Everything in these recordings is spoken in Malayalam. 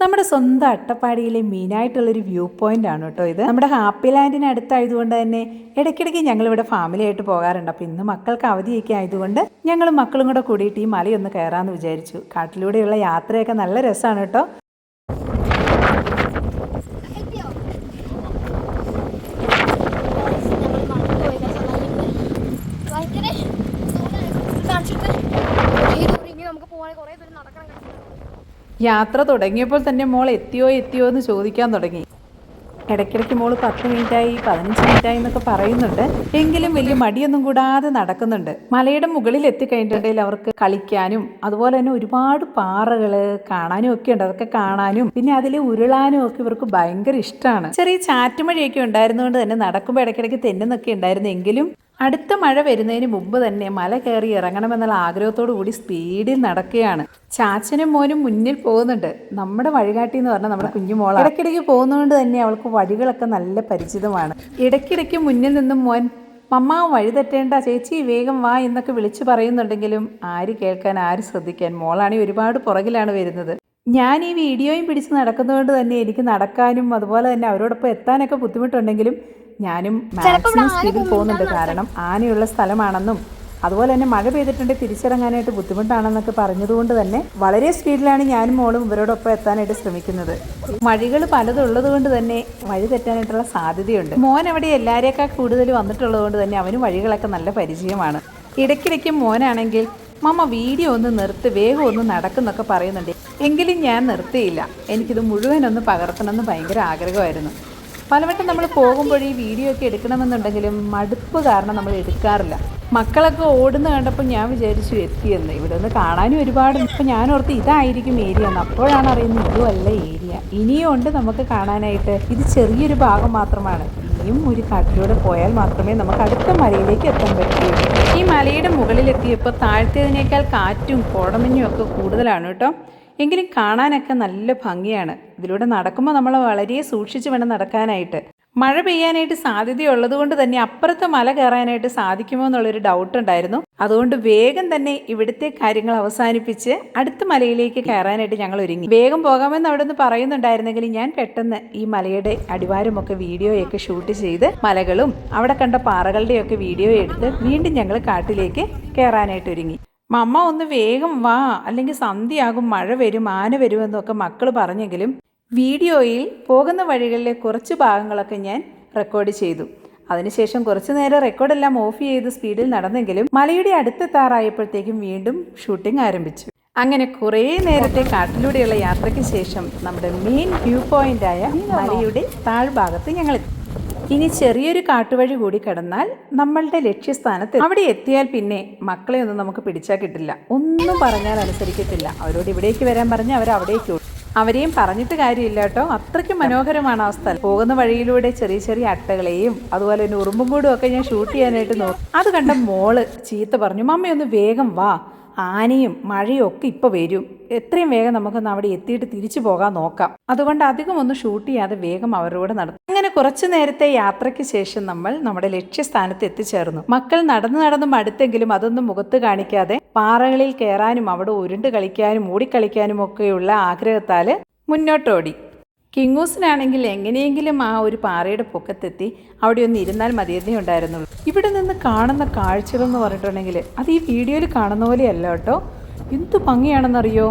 നമ്മുടെ സ്വന്തം അട്ടപ്പാടിയിലെ മെയിനായിട്ടുള്ളൊരു വ്യൂ പോയിന്റ് ആണ് കേട്ടോ ഇത്. നമ്മുടെ ഹാപ്പി ലാൻഡിന് അടുത്തായതുകൊണ്ട് തന്നെ ഇടയ്ക്കിടയ്ക്ക് ഞങ്ങളിവിടെ ഫാമിലി ആയിട്ട് പോകാറുണ്ട്. അപ്പോൾ ഇന്ന് മക്കൾക്ക് അവധിയൊക്കെ ആയതുകൊണ്ട് ഞങ്ങളും മക്കളും കൂടെ കൂടിയിട്ട് ഈ മലയൊന്ന് കയറാമെന്ന് വിചാരിച്ചു. കാട്ടിലൂടെയുള്ള യാത്രയൊക്കെ നല്ല രസമാണ് കേട്ടോ. യാത്ര തുടങ്ങിയപ്പോൾ തന്നെ മോൾ എത്തിയോ എന്ന് ചോദിക്കാൻ തുടങ്ങി. ഇടയ്ക്കിടയ്ക്ക് മോൾ 10 മിനിറ്റായി 15 മിനിറ്റായി എന്നൊക്കെ പറയുന്നുണ്ട്. എങ്കിലും വലിയ മടിയൊന്നും കൂടാതെ നടക്കുന്നുണ്ട്. മലയുടെ മുകളിൽ എത്തിക്കഴിഞ്ഞിട്ടുണ്ടെങ്കിൽ അവർക്ക് കളിക്കാനും അതുപോലെ തന്നെ ഒരുപാട് പാറകൾ കാണാനും ഒക്കെ ഉണ്ട്. അതൊക്കെ കാണാനും പിന്നെ അതിൽ ഉരുളാനും ഒക്കെ ഇവർക്ക് ഭയങ്കര ഇഷ്ടമാണ്. ചെറിയ ചാറ്റുമഴയൊക്കെ ഉണ്ടായിരുന്നുകൊണ്ട് തന്നെ നടക്കുമ്പോൾ ഇടയ്ക്കിടയ്ക്ക് തെന്നുന്നൊക്കെ ഉണ്ടായിരുന്നു. എങ്കിലും അടുത്ത മഴ വരുന്നതിന് മുമ്പ് തന്നെ മല കയറി ഇറങ്ങണമെന്നുള്ള ആഗ്രഹത്തോടു കൂടി സ്പീഡിൽ നടക്കുകയാണ്. ചാച്ചനും മോനും മുന്നിൽ പോകുന്നുണ്ട്. നമ്മുടെ വഴികാട്ടി എന്ന് പറഞ്ഞാൽ നമ്മുടെ കുഞ്ഞുമോളാണ്. ഇടയ്ക്കിടയ്ക്ക് പോകുന്നതുകൊണ്ട് തന്നെ അവൾക്ക് വഴികളൊക്കെ നല്ല പരിചിതമാണ്. ഇടയ്ക്കിടയ്ക്ക് മുന്നിൽ നിന്നും മോൻ മമ്മ വഴി തെറ്റേണ്ട ചേച്ചി വേഗം വാ എന്നൊക്കെ വിളിച്ചു പറയുന്നുണ്ടെങ്കിലും ആര് കേൾക്കാൻ ആര് ശ്രദ്ധിക്കാൻ. മോളാണെങ്കിൽ ഒരുപാട് പുറകിലാണ് വരുന്നത്. ഞാൻ ഈ വീഡിയോയും പിടിച്ച് നടക്കുന്നതുകൊണ്ട് തന്നെ എനിക്ക് നടക്കാനും അതുപോലെ തന്നെ അവരോടൊപ്പം എത്താനൊക്കെ ബുദ്ധിമുട്ടുണ്ടെങ്കിലും ഞാനും മാക്സിമം സ്പീഡിൽ പോകുന്നുണ്ട്. കാരണം ആനയുള്ള സ്ഥലമാണെന്നും അതുപോലെ തന്നെ മഴ പെയ്തിട്ടുണ്ടെങ്കിൽ തിരിച്ചിറങ്ങാനായിട്ട് ബുദ്ധിമുട്ടാണെന്നൊക്കെ പറഞ്ഞതുകൊണ്ട് തന്നെ വളരെ സ്പീഡിലാണ് ഞാനും മോളും ഇവരോടൊപ്പം എത്താനായിട്ട് ശ്രമിക്കുന്നത്. വഴികൾ പലതുള്ളത് കൊണ്ട് തന്നെ വഴി തെറ്റാനായിട്ടുള്ള സാധ്യതയുണ്ട്. മോൻ അവിടെ എല്ലാവരെയൊക്കെ കൂടുതൽ വന്നിട്ടുള്ളത് കൊണ്ട് തന്നെ അവന് വഴികളൊക്കെ നല്ല പരിചയമാണ്. ഇടയ്ക്കിടയ്ക്ക് മോനാണെങ്കിൽ മമ്മ വീഡിയോ ഒന്ന് നിർത്ത് വേഗം ഒന്ന് നടക്കുന്നൊക്കെ പറയുന്നുണ്ട്. എങ്കിലും ഞാൻ നിർത്തിയില്ല. എനിക്കിത് മുഴുവനൊന്ന് പകർത്തണമെന്ന് ഭയങ്കര ആഗ്രഹമായിരുന്നു. പലവട്ടം നമ്മൾ പോകുമ്പോൾ ഈ വീഡിയോ ഒക്കെ എടുക്കണമെന്നുണ്ടെങ്കിലും മടുപ്പ് കാരണം നമ്മൾ എടുക്കാറില്ല. മക്കളൊക്കെ ഓടുന്ന കണ്ടപ്പോൾ ഞാൻ വിചാരിച്ചു എത്തിയെന്ന്. ഇവിടെ ഒന്ന് കാണാനും ഒരുപാട്. ഇപ്പം ഞാൻ ഓർത്ത് ഇതായിരിക്കും ഏരിയ എന്ന്. അപ്പോഴാണ് അറിയുന്നത് ഇതുമല്ല ഏരിയ. ഇനിയും ഉണ്ട് നമുക്ക് കാണാനായിട്ട്. ഇത് ചെറിയൊരു ഭാഗം മാത്രമാണ്. ഇനിയും ഒരു കാട്ടിലൂടെ പോയാൽ മാത്രമേ നമുക്ക് അടുത്ത മലയിലേക്ക് എത്താൻ പറ്റുള്ളൂ. ഈ മലയുടെ മുകളിലെത്തിയപ്പോൾ താഴ്ത്തിയതിനേക്കാൾ കാറ്റും കോടമഞ്ഞും ഒക്കെ കൂടുതലാണ് കേട്ടോ. എങ്കിലും കാണാനൊക്കെ നല്ല ഭംഗിയാണ്. ഇതിലൂടെ നടക്കുമ്പോൾ നമ്മൾ വളരെ സൂക്ഷിച്ച് വേണം നടക്കാനായിട്ട്. മഴ പെയ്യാനായിട്ട് സാധ്യതയുള്ളത് കൊണ്ട് തന്നെ അപ്പുറത്തെ മല കയറാനായിട്ട് സാധിക്കുമോ എന്നുള്ളൊരു ഡൗട്ട് ഉണ്ടായിരുന്നു. അതുകൊണ്ട് വേഗം തന്നെ ഇവിടുത്തെ കാര്യങ്ങൾ അവസാനിപ്പിച്ച് അടുത്ത മലയിലേക്ക് കയറാനായിട്ട് ഞങ്ങൾ ഒരുങ്ങി. വേഗം പോകാമെന്ന് അവിടെ നിന്ന് പറയുന്നുണ്ടായിരുന്നെങ്കിലും ഞാൻ പെട്ടെന്ന് ഈ മലയുടെ അടിവാരമൊക്കെ വീഡിയോയൊക്കെ ഷൂട്ട് ചെയ്ത് മലകളും അവിടെ കണ്ട പാറകളുടെയൊക്കെ വീഡിയോ എടുത്ത് വീണ്ടും ഞങ്ങൾ കാട്ടിലേക്ക് കയറാനായിട്ട് ഒരുങ്ങി. മമ്മ ഒന്ന് വേഗം വാ, അല്ലെങ്കിൽ സന്ധ്യയാകും, മഴ വരും, ആന വരുമെന്നൊക്കെ മക്കൾ പറഞ്ഞെങ്കിലും വീഡിയോയിൽ പോകുന്ന വഴികളിലെ കുറച്ച് ഭാഗങ്ങളൊക്കെ ഞാൻ റെക്കോർഡ് ചെയ്തു. അതിനുശേഷം കുറച്ച് നേരം റെക്കോർഡെല്ലാം ഓഫ് ചെയ്ത് സ്പീഡിൽ നടന്നെങ്കിലും മലയുടെ അടുത്തെത്താറായപ്പോഴത്തേക്കും വീണ്ടും ഷൂട്ടിംഗ് ആരംഭിച്ചു. അങ്ങനെ കുറേ നേരത്തെ കാട്ടിലൂടെയുള്ള യാത്രയ്ക്ക് ശേഷം നമ്മുടെ മെയിൻ വ്യൂ പോയിന്റായ മലയുടെ താഴ്ഭാഗത്ത് ഞങ്ങൾ എത്തി. ഇനി ചെറിയൊരു കാട്ടുവഴി കൂടി കടന്നാൽ നമ്മളുടെ ലക്ഷ്യസ്ഥാനത്ത്. അവിടെ എത്തിയാൽ പിന്നെ മക്കളെ ഒന്നും നമുക്ക് പിടിച്ചാൽ കിട്ടില്ല. ഒന്നും പറഞ്ഞാൽ അനുസരിക്കത്തില്ല. അവരോട് ഇവിടേക്ക് വരാൻ പറഞ്ഞാൽ അവർ അവിടേക്ക്. അവരെയും പറഞ്ഞിട്ട് കാര്യമില്ല കേട്ടോ. അത്രയ്ക്കും മനോഹരമാണ് ആ സ്ഥലം. പോകുന്ന വഴിയിലൂടെ ചെറിയ ചെറിയ അട്ടകളെയും അതുപോലെ തന്നെ ഉറുമ്പും കൂടും ഒക്കെ ഞാൻ ഷൂട്ട് ചെയ്യാനായിട്ട് നോക്കി. അത് കണ്ട മോള് ചീത്ത പറഞ്ഞു, മമ്മയൊന്ന് വേഗം വാ, ആനയും മഴയും ഒക്കെ ഇപ്പോൾ വരും, എത്രയും വേഗം നമുക്കൊന്ന് അവിടെ എത്തിയിട്ട് തിരിച്ചു പോകാൻ നോക്കാം. അതുകൊണ്ട് അധികം ഒന്നും ഷൂട്ട് ചെയ്യാതെ വേഗം അവരോട് നടന്നു. അങ്ങനെ കുറച്ചു നേരത്തെ യാത്രയ്ക്ക് ശേഷം നമ്മൾ നമ്മുടെ ലക്ഷ്യസ്ഥാനത്ത് എത്തിച്ചേർന്നു. മക്കൾ നടന്നു മടുത്തെങ്കിലും അതൊന്നും മുഖത്ത് കാണിക്കാതെ പാറകളിൽ കയറാനും അവിടെ ഉരുണ്ട് കളിക്കാനും ഓടിക്കളിക്കാനും ഒക്കെയുള്ള ആഗ്രഹത്താൽ മുന്നോട്ടോടി. കിങ്ങൂസിനാണെങ്കിൽ എങ്ങനെയെങ്കിലും ആ ഒരു പാറയുടെ പൊക്കത്തെത്തി അവിടെ ഒന്ന് ഇരുന്നാൽ മതിയെന്നേ ഉണ്ടായിരുന്നുള്ളൂ. ഇവിടെ നിന്ന് കാണുന്ന കാഴ്ചകൾ എന്ന് പറഞ്ഞിട്ടുണ്ടെങ്കിൽ അത് ഈ വീഡിയോയിൽ കാണുന്ന പോലെയല്ല കേട്ടോ. എന്തു ഭംഗിയാണെന്നറിയോ.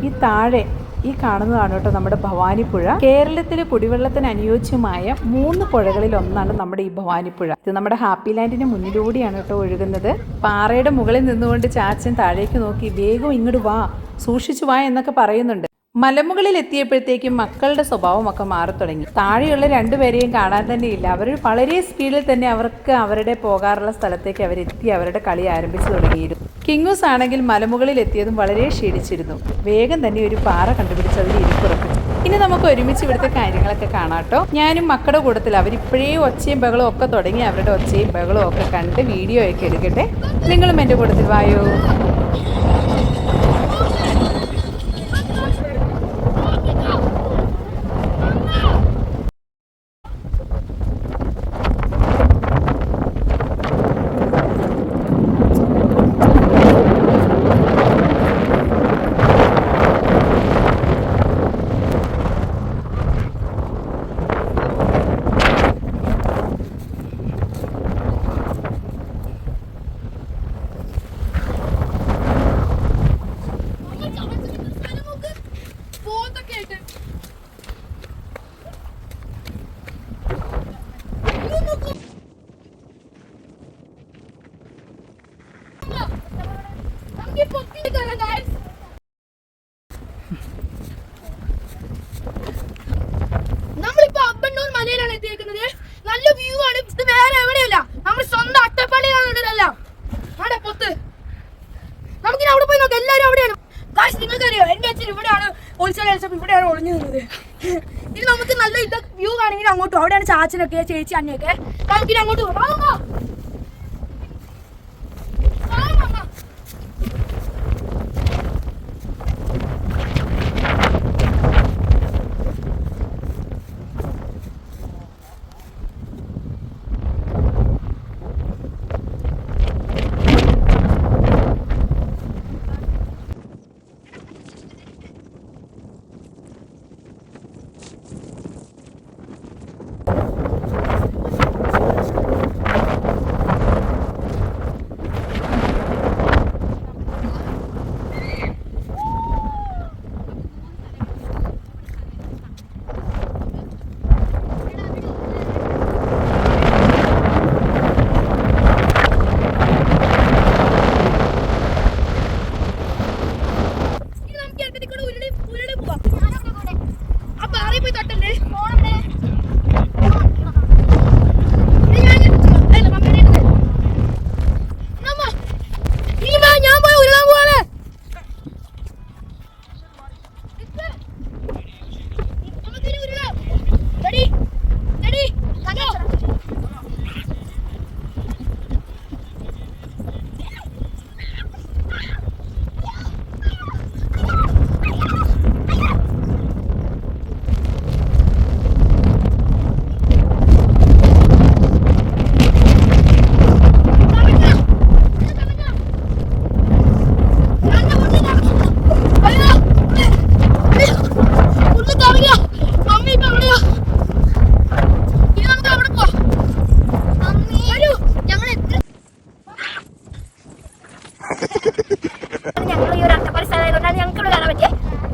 ഈ താഴെ ഈ കാണുന്നതാണ് കേട്ടോ നമ്മുടെ ഭവാനിപ്പുഴ. കേരളത്തിലെ കുടിവെള്ളത്തിന് അനുയോജ്യമായ 3 പുഴകളിൽ ഒന്നാണ് നമ്മുടെ ഈ ഭവാനിപ്പുഴ. ഇത് നമ്മുടെ ഹാപ്പി ലാൻഡിന് മുന്നിലൂടെയാണ് കേട്ടോ ഒഴുകുന്നത്. പാറയുടെ മുകളിൽ നിന്നുകൊണ്ട് ചാച്ചൻ താഴേക്ക് നോക്കി വേഗം ഇങ്ങോട്ട് വാ, സൂക്ഷിച്ചു വാ എന്നൊക്കെ പറയുന്നുണ്ട്. മലമുകളിൽ എത്തിയപ്പോഴത്തേക്കും മക്കളുടെ സ്വഭാവമൊക്കെ മാറിത്തുടങ്ങി. താഴെയുള്ള 2 പേരെയും കാണാൻ തന്നെ ഇല്ല. അവർ വളരെ സ്പീഡിൽ തന്നെ അവർക്ക് അവരുടെ പോകാറുള്ള സ്ഥലത്തേക്ക് അവരെത്തി അവരുടെ കളി ആരംഭിച്ചു തുടങ്ങിയിരുന്നു. കിങ്ങൂസ് ആണെങ്കിൽ മലമുകളിൽ എത്തിയതും വളരെ ക്ഷീണിച്ചിരുന്നു. വേഗം തന്നെ ഒരു പാറ കണ്ടുപിടിച്ച് അതിൽ ഇരിപ്പുറപ്പിച്ചു. ഇനി നമുക്ക് ഒരുമിച്ച് ഇവിടുത്തെ കാര്യങ്ങളൊക്കെ കാണാട്ടോ. ഞാനും മക്കളുടെ കൂട്ടത്തിൽ അവരിപ്പോഴേ ഒച്ചയും ബഹളവും ഒക്കെ തുടങ്ങി. അവരുടെ ഒച്ചയും ബഹളവും ഒക്കെ കണ്ട് വീഡിയോ ഒക്കെ എടുക്കട്ടെ. നിങ്ങളും എൻ്റെ കൂട്ടത്തിൽ വായോ. ഇവിടെയാണ് ഒളിഞ്ഞു നിന്നത്. ഇനി നമുക്ക് നല്ല വ്യൂ ആണെങ്കിൽ അങ്ങോട്ടും, അവിടെയാണ് ചാച്ചനൊക്കെ ചേച്ചി അന്നയൊക്കെ. നമുക്കിനി അങ്ങോട്ട് പോകാം.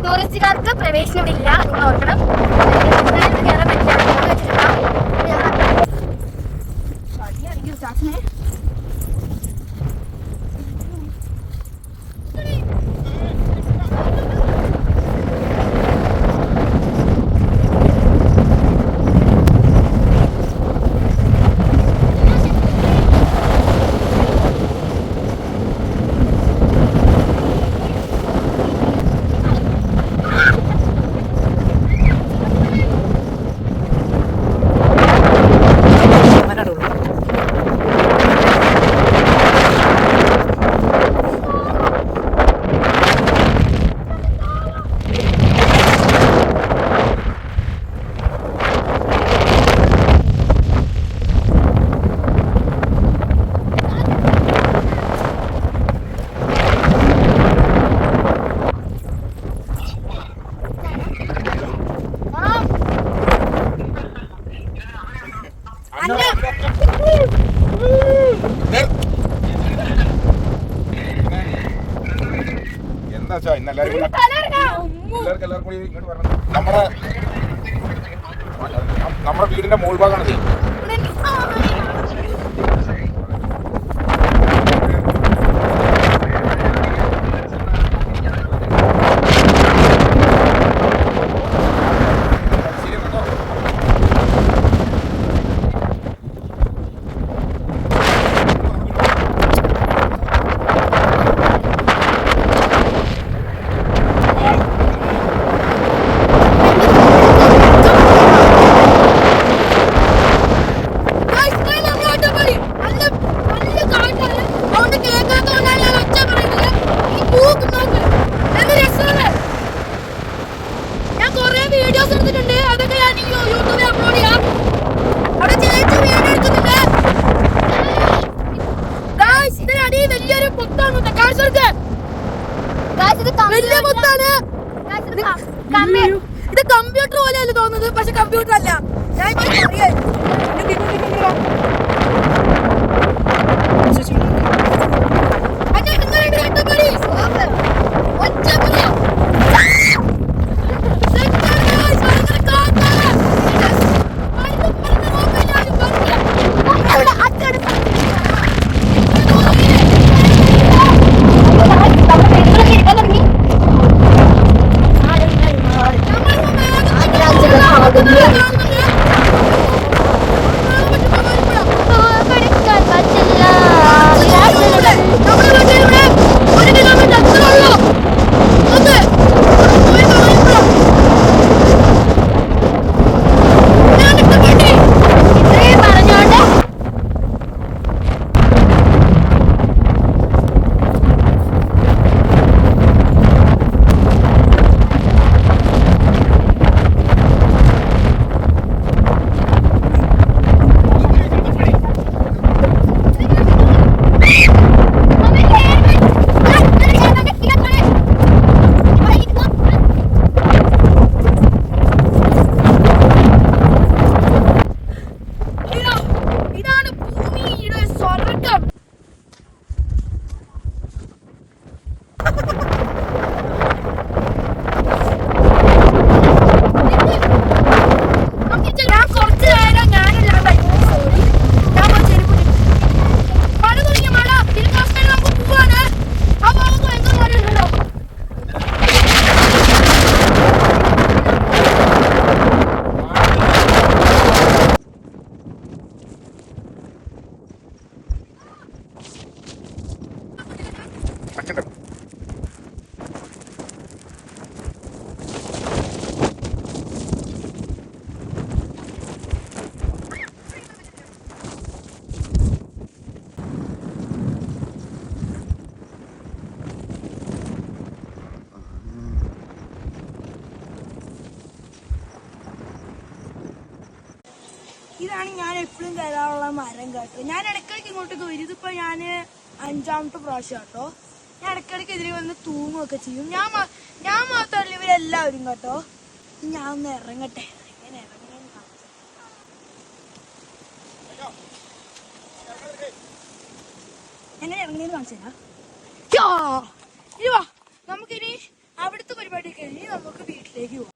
ടൂറിസ്റ്റുകാർക്ക് പ്രവേശനം ഇല്ല, നിങ്ങൾ ഓർക്കണം. കയറാൻ പറ്റില്ല. നമ്മുടെ വീടിന്റെ മോൾ ഭാഗമാണത്. ഇത് കമ്പ്യൂട്ടർ പോലെയല്ല തോന്നുന്നത്, പക്ഷെ കമ്പ്യൂട്ടർ അല്ല. ഞാൻ ഇതാണ് ഞാൻ എപ്പോഴും കയറാനുള്ള മരം കേട്ടോ. ഞാൻ ഇടയ്ക്കിടയ്ക്ക് ഇങ്ങോട്ടേക്ക് വരും. ഇതിപ്പോ ഞാൻ 5ാമത്തെ പ്രാവശ്യം കേട്ടോ. ഞാൻ ഇടയ്ക്കിടയ്ക്ക് ഇതിൽ വന്ന് തൂങ്ങുകയൊക്കെ ചെയ്യും. ഞാൻ മാത്രമല്ല, ഇവരെല്ലാവരും കേട്ടോ. ഞാൻ ഒന്ന് ഇറങ്ങട്ടെ. എങ്ങനെ ഇറങ്ങുന്നതെന്ന് കാണിച്ചു. എങ്ങനെ ഇറങ്ങുന്നതെന്ന് കാണിച്ചു തരാം. ഇനി വാ, നമുക്കിനി അവിടുത്തെ പരിപാടി കഴിഞ്ഞ് നമുക്ക് വീട്ടിലേക്ക് പോവാം.